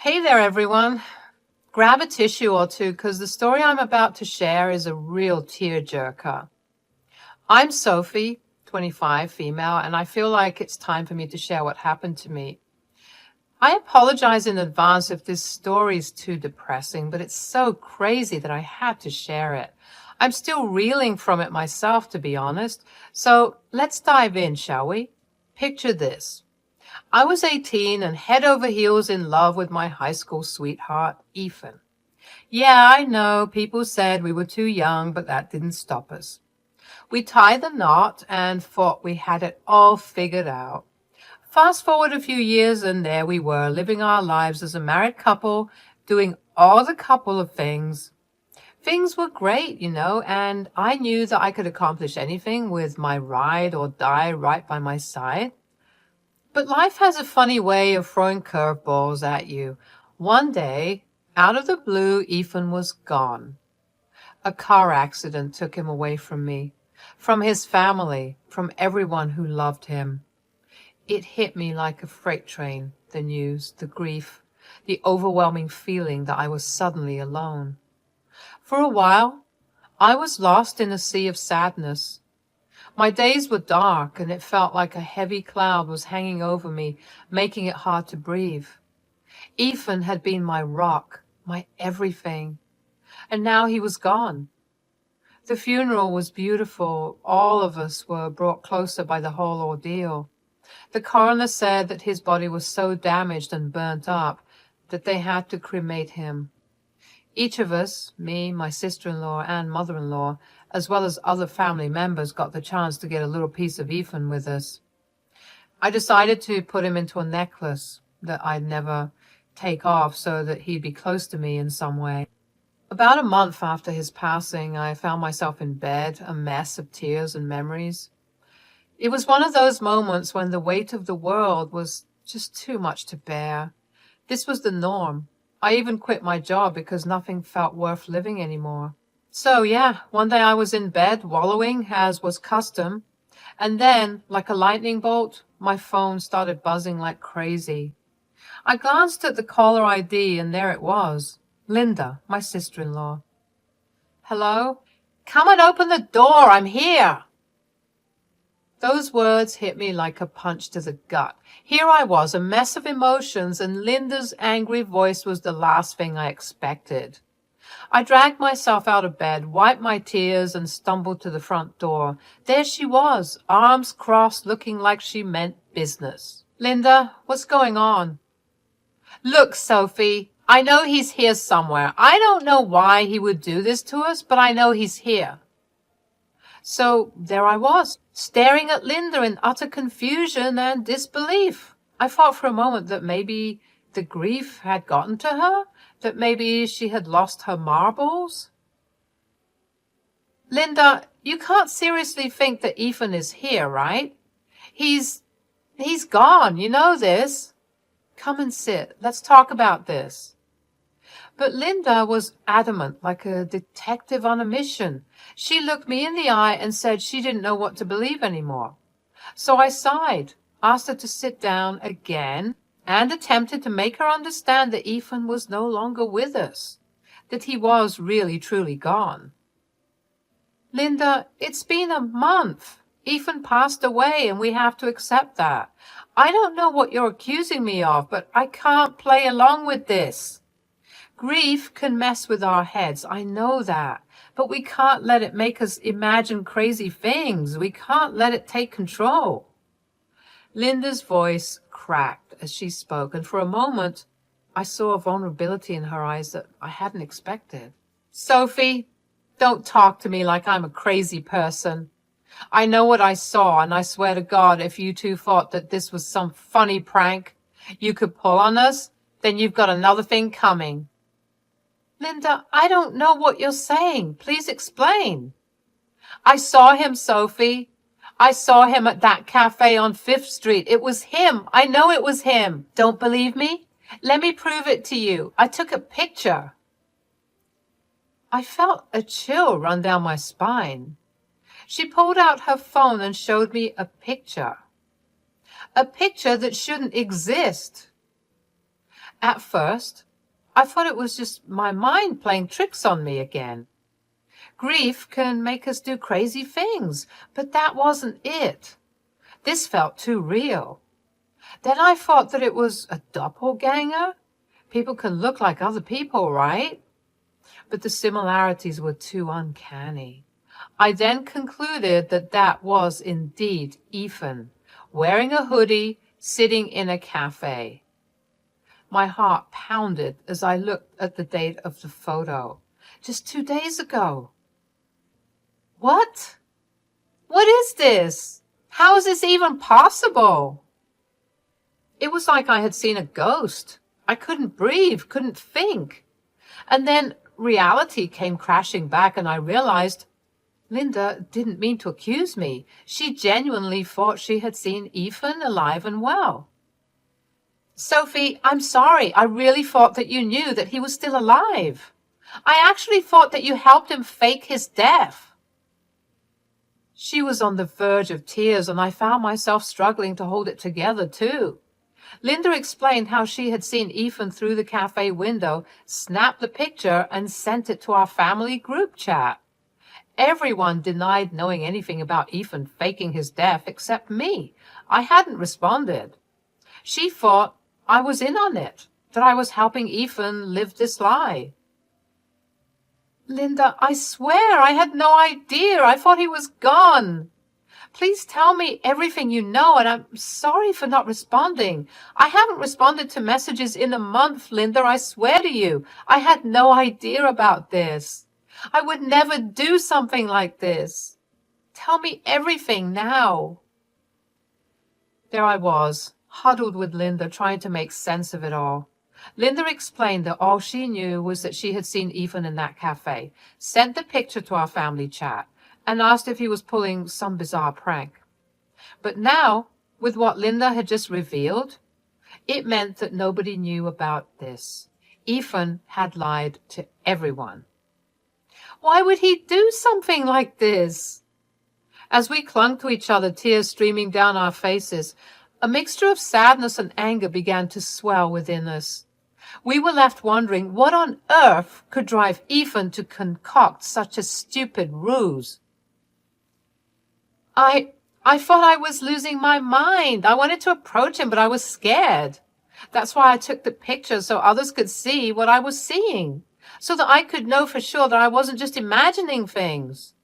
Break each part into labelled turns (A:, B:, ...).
A: Hey there, everyone. Grab a tissue or two because the story I'm about to share is a real tearjerker. I'm Sophie, 25, female, and I feel like it's time for me to share what happened to me. I apologize in advance if this story is too depressing, but it's so crazy that I had to share it. I'm still reeling from it myself, to be honest. So let's dive in, shall we? Picture this. I was 18 and head over heels in love with my high school sweetheart, Ethan. Yeah, I know, people said we were too young, but that didn't stop us. We tied the knot and thought we had it all figured out. Fast forward a few years and there we were, living our lives as a married couple, doing all the couple of things. Things were great, and I knew that I could accomplish anything with my ride or die right by my side. But life has a funny way of throwing curveballs at you. One day, out of the blue, Ethan was gone. A car accident took him away from me, from his family, from everyone who loved him. It hit me like a freight train, the news, the grief, the overwhelming feeling that I was suddenly alone. For a while, I was lost in a sea of sadness. My days were dark, and it felt like a heavy cloud was hanging over me, making it hard to breathe. Ethan had been my rock, my everything, and now he was gone. The funeral was beautiful. All of us were brought closer by the whole ordeal. The coroner said that his body was so damaged and burnt up that they had to cremate him. Each of us, me, my sister-in-law, and mother-in-law, as well as other family members, got the chance to get a little piece of Ethan with us. I decided to put him into a necklace that I'd never take off so that he'd be close to me in some way. About a month after his passing, I found myself in bed, a mess of tears and memories. It was one of those moments when the weight of the world was just too much to bear. This was the norm. I even quit my job because nothing felt worth living anymore. So yeah, one day I was in bed wallowing as was custom, and then, like a lightning bolt, my phone started buzzing like crazy. I glanced at the caller ID and there it was, Linda, my sister-in-law. Hello? Come and open the door, I'm here. Those words hit me like a punch to the gut. Here I was, a mess of emotions, and Linda's angry voice was the last thing I expected. I dragged myself out of bed, wiped my tears, and stumbled to the front door. There she was, arms crossed, looking like she meant business. Linda, what's going on? Look, Sophie, I know he's here somewhere. I don't know why he would do this to us, but I know he's here. So there I was, staring at Linda in utter confusion and disbelief. I thought for a moment that maybe the grief had gotten to her, that maybe she had lost her marbles. Linda, you can't seriously think that Ethan is here, right? He's gone, you know this. Come and sit. Let's talk about this. But Linda was adamant, like a detective on a mission. She looked me in the eye and said she didn't know what to believe anymore. So I sighed, asked her to sit down again, and attempted to make her understand that Ethan was no longer with us, that he was really truly gone. Linda, it's been a month. Ethan passed away, and we have to accept that. I don't know what you're accusing me of, but I can't play along with this. Grief can mess with our heads, I know that, but we can't let it make us imagine crazy things. We can't let it take control. Linda's voice cracked as she spoke, and for a moment I saw a vulnerability in her eyes that I hadn't expected. Sophie, don't talk to me like I'm a crazy person. I know what I saw, and I swear to God, if you two thought that this was some funny prank you could pull on us, then you've got another thing coming. Linda, I don't know what you're saying. Please explain. I saw him, Sophie. I saw him at that cafe on 5th Street. It was him. I know it was him. Don't believe me? Let me prove it to you. I took a picture. I felt a chill run down my spine. She pulled out her phone and showed me a picture. A picture that shouldn't exist. At first, I thought it was just my mind playing tricks on me again. Grief can make us do crazy things, but that wasn't it. This felt too real. Then I thought that it was a doppelganger. People can look like other people, right? But the similarities were too uncanny. I then concluded that that was indeed Ethan, wearing a hoodie, sitting in a cafe. My heart pounded as I looked at the date of the photo. Just 2 days ago. What? What is this? How is this even possible? It was like I had seen a ghost. I couldn't breathe, couldn't think. And then reality came crashing back and I realized Linda didn't mean to accuse me. She genuinely thought she had seen Ethan alive and well. Sophie, I'm sorry. I really thought that you knew that he was still alive. I actually thought that you helped him fake his death. She was on the verge of tears, and I found myself struggling to hold it together, too. Linda explained how she had seen Ethan through the cafe window, snapped the picture, and sent it to our family group chat. Everyone denied knowing anything about Ethan faking his death except me. I hadn't responded. She thought I was in on it, that I was helping Ethan live this lie. Linda, I swear I had no idea. I thought he was gone. Please tell me everything you know, and I'm sorry for not responding. I haven't responded to messages in a month, Linda, I swear to you. I had no idea about this. I would never do something like this. Tell me everything now. There I was, huddled with Linda, trying to make sense of it all. Linda explained that all she knew was that she had seen Ethan in that cafe, sent the picture to our family chat, and asked if he was pulling some bizarre prank. But now, with what Linda had just revealed, it meant that nobody knew about this. Ethan had lied to everyone. Why would he do something like this? As we clung to each other, tears streaming down our faces, a mixture of sadness and anger began to swell within us. We were left wondering what on earth could drive Ethan to concoct such a stupid ruse. I thought I was losing my mind. I wanted to approach him, but I was scared. That's why I took the picture so others could see what I was seeing, so that I could know for sure that I wasn't just imagining things.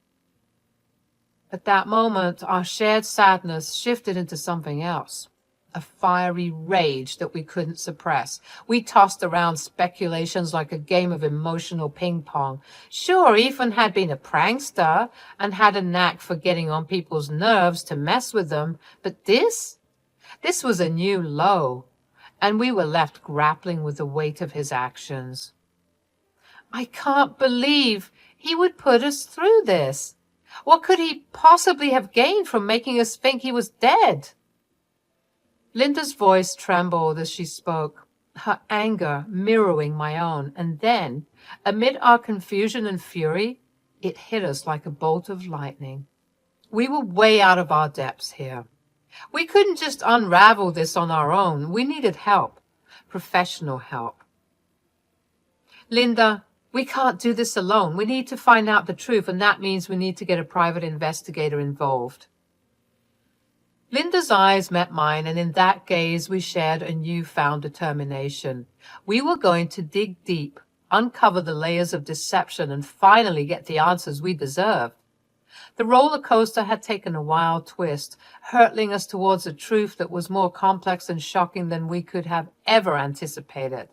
A: At that moment, our shared sadness shifted into something else. A fiery rage that we couldn't suppress. We tossed around speculations like a game of emotional ping pong. Sure, Ethan had been a prankster and had a knack for getting on people's nerves to mess with them, but this was a new low, and we were left grappling with the weight of his actions. I can't believe he would put us through this. What could he possibly have gained from making us think he was dead? Linda's voice trembled as she spoke, her anger mirroring my own, and then, amid our confusion and fury, it hit us like a bolt of lightning. We were way out of our depths here. We couldn't just unravel this on our own. We needed help, professional help. Linda, we can't do this alone. We need to find out the truth, and that means we need to get a private investigator involved. Linda's eyes met mine, and in that gaze we shared a newfound determination. We were going to dig deep, uncover the layers of deception, and finally get the answers we deserved. The roller coaster had taken a wild twist, hurtling us towards a truth that was more complex and shocking than we could have ever anticipated.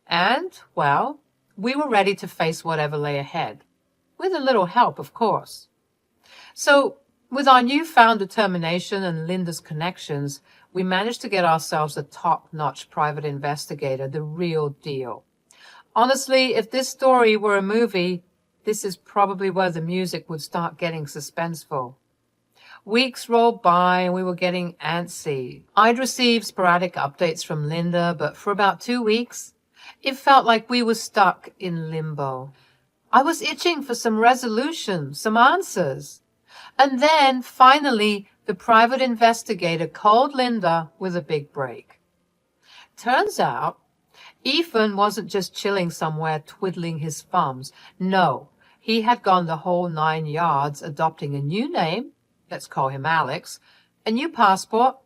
A: And, well, we were ready to face whatever lay ahead, with a little help, of course. So, with our newfound determination and Linda's connections, we managed to get ourselves a top-notch private investigator, the real deal. Honestly, if this story were a movie, this is probably where the music would start getting suspenseful. Weeks rolled by and we were getting antsy. I'd received sporadic updates from Linda, but for about 2 weeks, it felt like we were stuck in limbo. I was itching for some resolution, some answers. And then, finally, the private investigator called Linda with a big break. Turns out, Ethan wasn't just chilling somewhere twiddling his thumbs. No, he had gone the whole 9 yards, adopting a new name, let's call him Alex, a new passport,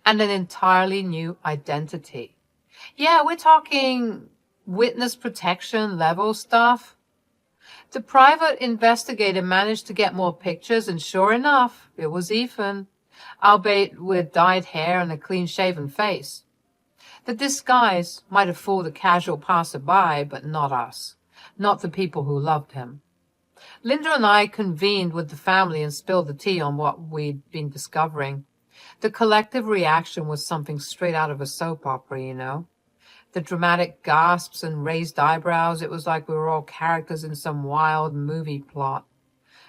A: and an entirely new identity. Yeah, we're talking witness protection level stuff. The private investigator managed to get more pictures, and sure enough, it was Ethan, albeit with dyed hair and a clean-shaven face. The disguise might have fooled a casual passerby, but not us, not the people who loved him. Linda and I convened with the family and spilled the tea on what we'd been discovering. The collective reaction was something straight out of a soap opera, you know. The dramatic gasps and raised eyebrows, it was like we were all characters in some wild movie plot.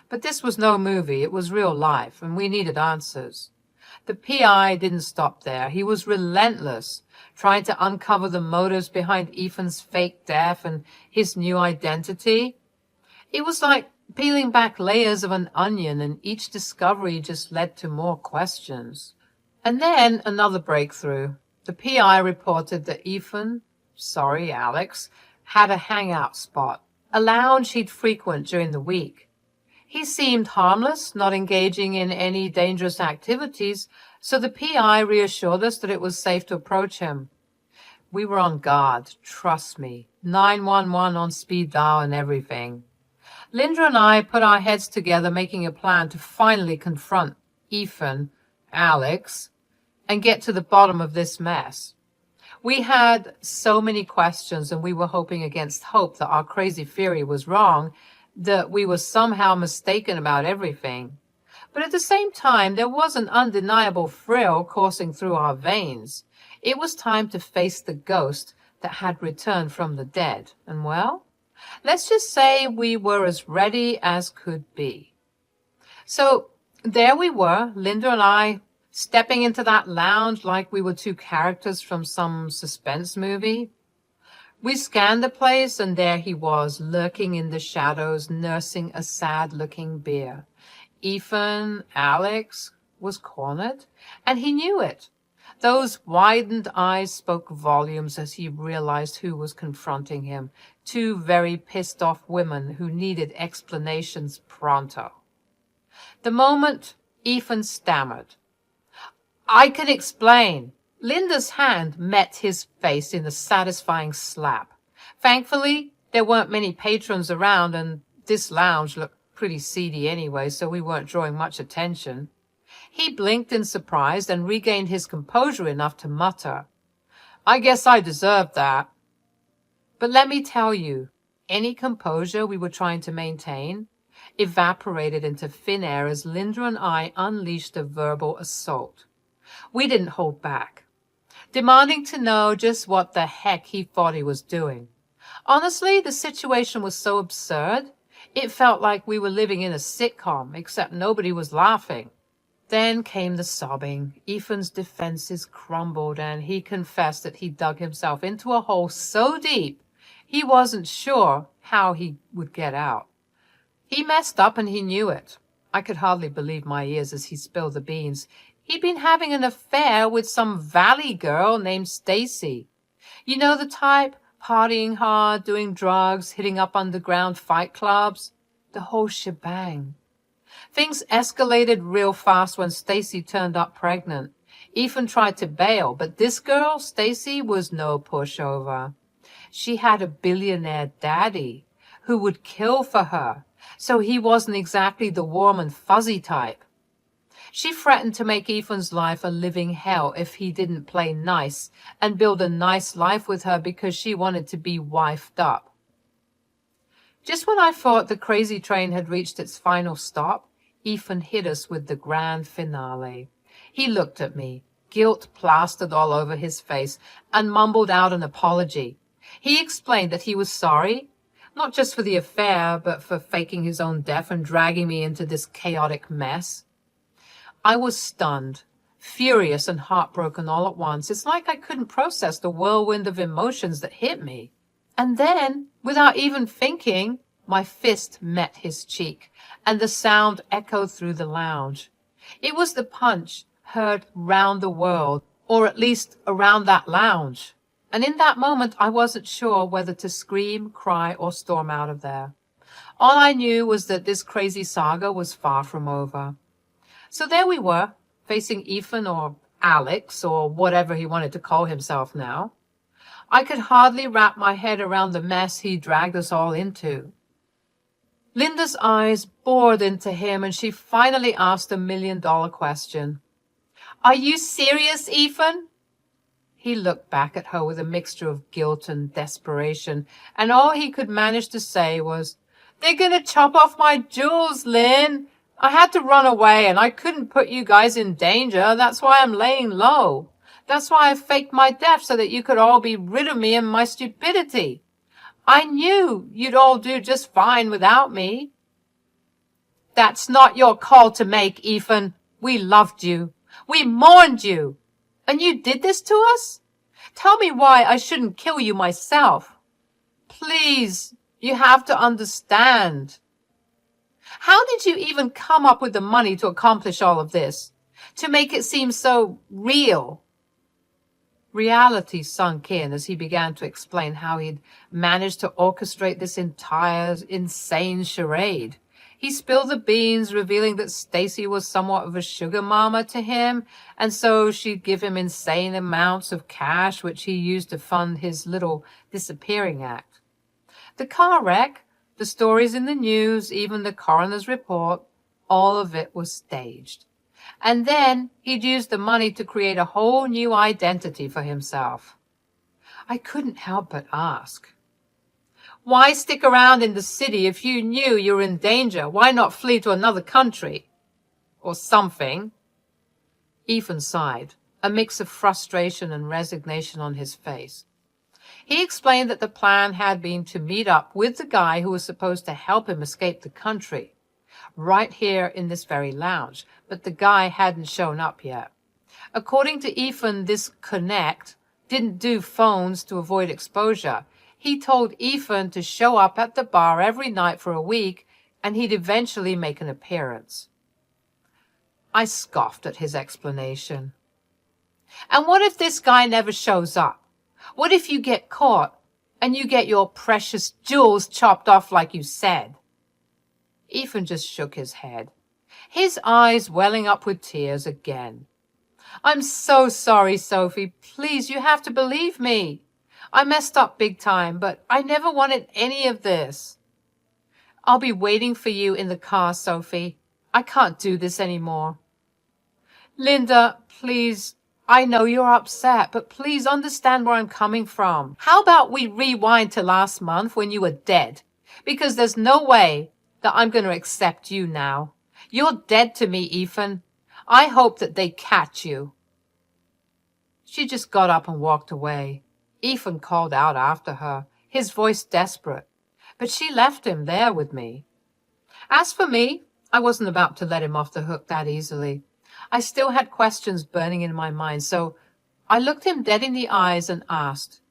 A: But this was no movie, it was real life, and we needed answers. The PI didn't stop there. He was relentless, trying to uncover the motives behind Ethan's fake death and his new identity. It was like peeling back layers of an onion, and each discovery just led to more questions. And then another breakthrough. The PI reported that Ethan, sorry, Alex, had a hangout spot, a lounge he'd frequent during the week. He seemed harmless, not engaging in any dangerous activities, so the PI reassured us that it was safe to approach him. We were on guard, trust me, 911 on speed dial and everything. Linda and I put our heads together, making a plan to finally confront Ethan, Alex, and get to the bottom of this mess. We had so many questions, and we were hoping against hope that our crazy theory was wrong, that we were somehow mistaken about everything. But at the same time, there was an undeniable thrill coursing through our veins. It was time to face the ghost that had returned from the dead. And well, let's just say we were as ready as could be. So there we were, Linda and I, stepping into that lounge like we were two characters from some suspense movie. We scanned the place, and there he was, lurking in the shadows, nursing a sad-looking beer. Ethan, Alex, was cornered, and he knew it. Those widened eyes spoke volumes as he realized who was confronting him. Two very pissed-off women who needed explanations pronto. The moment, Ethan stammered, "I can explain." Linda's hand met his face in a satisfying slap. Thankfully, there weren't many patrons around, and this lounge looked pretty seedy anyway, so we weren't drawing much attention. He blinked in surprise and regained his composure enough to mutter, "I guess I deserved that." But let me tell you, any composure we were trying to maintain evaporated into thin air as Linda and I unleashed a verbal assault. We didn't hold back, demanding to know just what the heck he thought he was doing. Honestly, the situation was so absurd, it felt like we were living in a sitcom, except nobody was laughing. Then came the sobbing. Ethan's defenses crumbled, and he confessed that he dug himself into a hole so deep he wasn't sure how he would get out. He messed up, and he knew it. I could hardly believe my ears as he spilled the beans. He'd been having an affair with some valley girl named Stacy. You know the type, partying hard, doing drugs, hitting up underground fight clubs. The whole shebang. Things escalated real fast when Stacy turned up pregnant. Ethan tried to bail, but this girl, Stacy, was no pushover. She had a billionaire daddy who would kill for her, so he wasn't exactly the warm and fuzzy type. She threatened to make Ethan's life a living hell if he didn't play nice and build a nice life with her because she wanted to be wifed up. Just when I thought the crazy train had reached its final stop, Ethan hit us with the grand finale. He looked at me, guilt plastered all over his face, and mumbled out an apology. He explained that he was sorry, not just for the affair, but for faking his own death and dragging me into this chaotic mess. I was stunned, furious and heartbroken all at once. It's like I couldn't process the whirlwind of emotions that hit me. And then, without even thinking, my fist met his cheek, and the sound echoed through the lounge. It was the punch heard round the world, or at least around that lounge. And in that moment, I wasn't sure whether to scream, cry, or storm out of there. All I knew was that this crazy saga was far from over. So there we were, facing Ethan or Alex or whatever he wanted to call himself now. I could hardly wrap my head around the mess he dragged us all into. Linda's eyes bored into him, and she finally asked the million-dollar question. Are you serious, Ethan? He looked back at her with a mixture of guilt and desperation, and all he could manage to say was, They're going to chop off my jewels, Lynn. I had to run away, and I couldn't put you guys in danger. That's why I'm laying low. That's why I faked my death, so that you could all be rid of me and my stupidity. I knew you'd all do just fine without me. That's not your call to make, Ethan. We loved you. We mourned you. And you did this to us? Tell me why I shouldn't kill you myself. Please, you have to understand. How did you even come up with the money to accomplish all of this? To make it seem so real? Reality sunk in as he began to explain how he'd managed to orchestrate this entire insane charade. He spilled the beans, revealing that Stacy was somewhat of a sugar mama to him, and so she'd give him insane amounts of cash, which he used to fund his little disappearing act. The car wreck, the stories in the news, even the coroner's report, all of it was staged. And then he'd used the money to create a whole new identity for himself. I couldn't help but ask, why stick around in the city if you knew you were in danger? Why not flee to another country? Or something. Ethan sighed, a mix of frustration and resignation on his face. He explained that the plan had been to meet up with the guy who was supposed to help him escape the country, right here in this very lounge, but the guy hadn't shown up yet. According to Ethan, this connect didn't do phones to avoid exposure. He told Ethan to show up at the bar every night for a week, and he'd eventually make an appearance. I scoffed at his explanation. And what if this guy never shows up? What if you get caught and you get your precious jewels chopped off like you said? Ethan just shook his head, his eyes welling up with tears again. I'm so sorry, Sophie. Please, you have to believe me. I messed up big time, but I never wanted any of this. I'll be waiting for you in the car, Sophie. I can't do this anymore. Linda, please, I know you're upset, but please understand where I'm coming from. How about we rewind to last month when you were dead? Because there's no way that I'm going to accept you now. You're dead to me, Ethan. I hope that they catch you. She just got up and walked away. Ethan called out after her, his voice desperate, but she left him there with me. As for me, I wasn't about to let him off the hook that easily. I still had questions burning in my mind, so I looked him dead in the eyes and asked,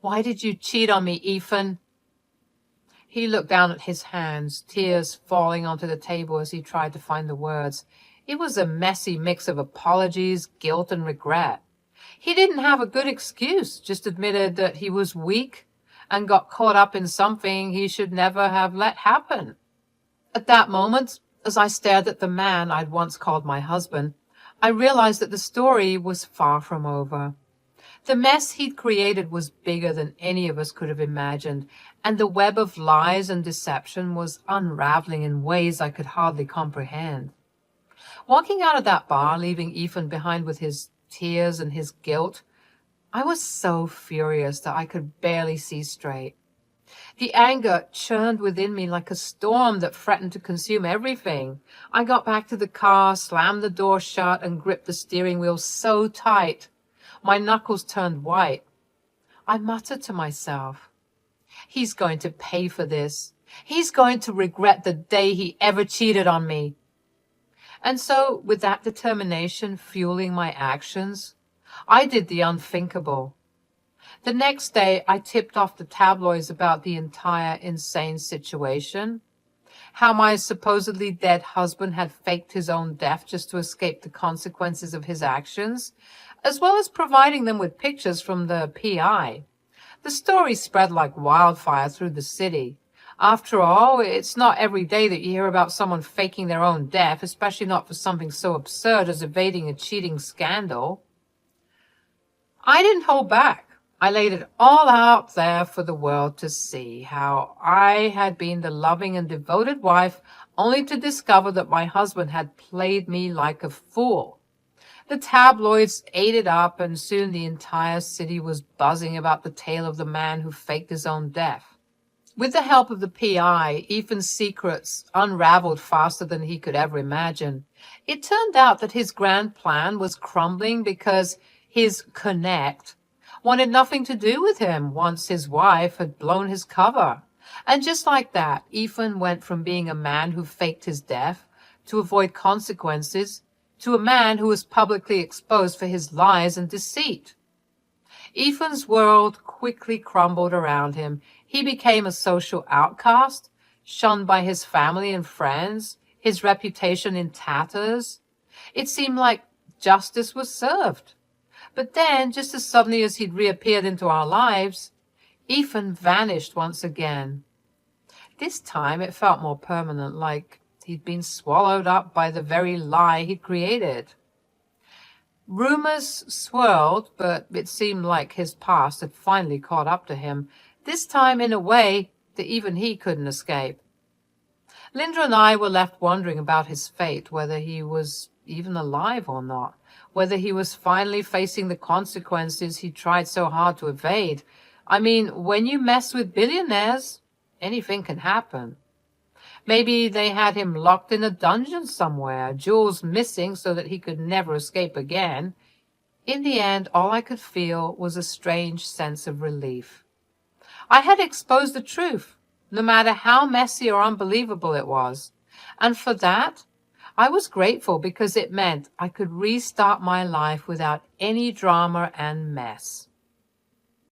A: Why did you cheat on me, Ethan? He looked down at his hands, tears falling onto the table as he tried to find the words. It was a messy mix of apologies, guilt, and regret. He didn't have a good excuse, just admitted that he was weak and got caught up in something he should never have let happen. At that moment, as I stared at the man I'd once called my husband, I realized that the story was far from over. The mess he'd created was bigger than any of us could have imagined, and the web of lies and deception was unraveling in ways I could hardly comprehend. Walking out of that bar, leaving Ethan behind with his tears and his guilt, I was so furious that I could barely see straight. The anger churned within me like a storm that threatened to consume everything. I got back to the car, slammed the door shut, and gripped the steering wheel so tight. My knuckles turned white. I muttered to myself, He's going to pay for this. He's going to regret the day he ever cheated on me. And so, with that determination fueling my actions, I did the unthinkable. The next day, I tipped off the tabloids about the entire insane situation, how my supposedly dead husband had faked his own death just to escape the consequences of his actions, as well as providing them with pictures from the PI. The story spread like wildfire through the city. After all, it's not every day that you hear about someone faking their own death, especially not for something so absurd as evading a cheating scandal. I didn't hold back. I laid it all out there for the world to see, how I had been the loving and devoted wife, only to discover that my husband had played me like a fool. The tabloids ate it up, and soon the entire city was buzzing about the tale of the man who faked his own death. With the help of the PI, Ethan's secrets unraveled faster than he could ever imagine. It turned out that his grand plan was crumbling because his connect wanted nothing to do with him once his wife had blown his cover. And just like that, Ethan went from being a man who faked his death to avoid consequences to a man who was publicly exposed for his lies and deceit. Ethan's world quickly crumbled around him. He became a social outcast, shunned by his family and friends, his reputation in tatters. It seemed like justice was served. But then, just as suddenly as he'd reappeared into our lives, Ethan vanished once again. This time it felt more permanent, like he'd been swallowed up by the very lie he'd created. Rumors swirled, but it seemed like his past had finally caught up to him, this time in a way that even he couldn't escape. Linda and I were left wondering about his fate, whether he was even alive or not, whether he was finally facing the consequences he tried so hard to evade. I mean, when you mess with billionaires, anything can happen. Maybe they had him locked in a dungeon somewhere, jewels missing so that he could never escape again. In the end, all I could feel was a strange sense of relief. I had exposed the truth, no matter how messy or unbelievable it was. And for that, I was grateful, because it meant I could restart my life without any drama and mess.